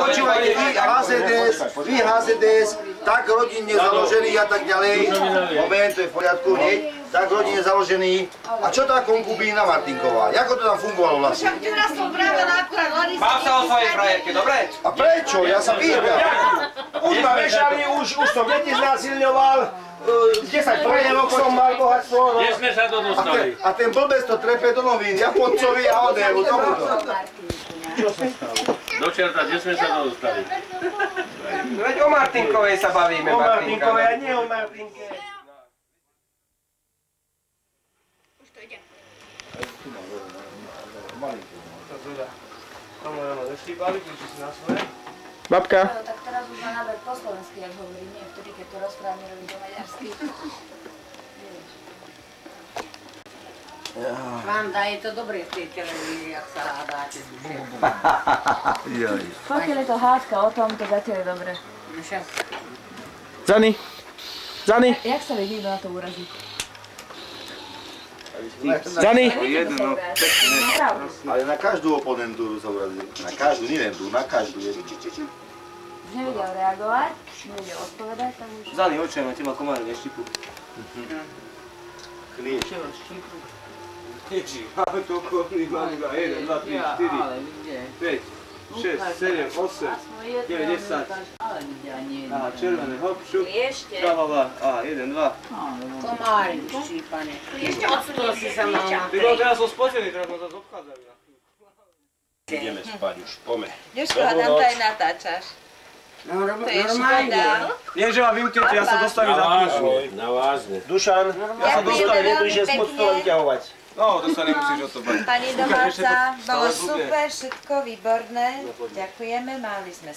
počúvajte, vy HZDS, tak rodinne založený a tak ďalej. Moment, to je v poriadku, hneď. Tak rodinne založený. A čo tá konkubína Martinková? Ako to tam fungovalo vlastne? Však teraz som pravila akurát Lariska. Mám sa o svojej frajerke, dobre? A prečo? Ja sa pýtam. Už ma vešali, už som deti znásilňoval. 10 frajerok som mal bohatstvo. Kde sme sa to dostali? A ten blbec to trepe do novín, Japoncovi a odévu, tomuto. Čo sa stalo? Do čerta, kde sme sa to dostali? Veď o Martinkovej sa bavíme, O Martinka. Martinkovej a nie o Martinke. Už to ide. Babka. Tak teraz už má náber po slovensky, jak hovorím, nie vtedy, keď to rozprávame robí do maďarsky. Vanda, je to dobré v tej televízii, jak sa hádáte. Pokiaľ je to hádka o tom, to zatiaľ je dobre. Zani. Zani. Jak sa vie niekto na to uraziť? Zani. Ale na každú oponentúru sa urazil. Na každú, nie len tú, na každú jednu. Už nevedel reagovať, nevedel odpovedať, tak už... Zani, očaj, ma teba komár neštipu. Klieš. Ježi, máme to koľko, máme 1, 2, 3, 4, 5, 6, 7, 8, 9, 10. Aha, červené, hop, šup, čahova, aha, 1, 2. Komári štípané. Ešte odsunie si sa mal. Ty bol, teraz som spotený, teraz ma zase obchádzali. Ideme spať už, pome. Jožko, a tam to aj natáčaš. To je škoda. Nie, že ma vymknete, ja sa dostavím za chvíľu. Na vážne. Dušan, ja sa dostavím, nepríšiel spod stola vyťahovať. No, to sa nemusíš o to bať. Pani domáca, bolo super, všetko výborné. Ďakujeme, mali sme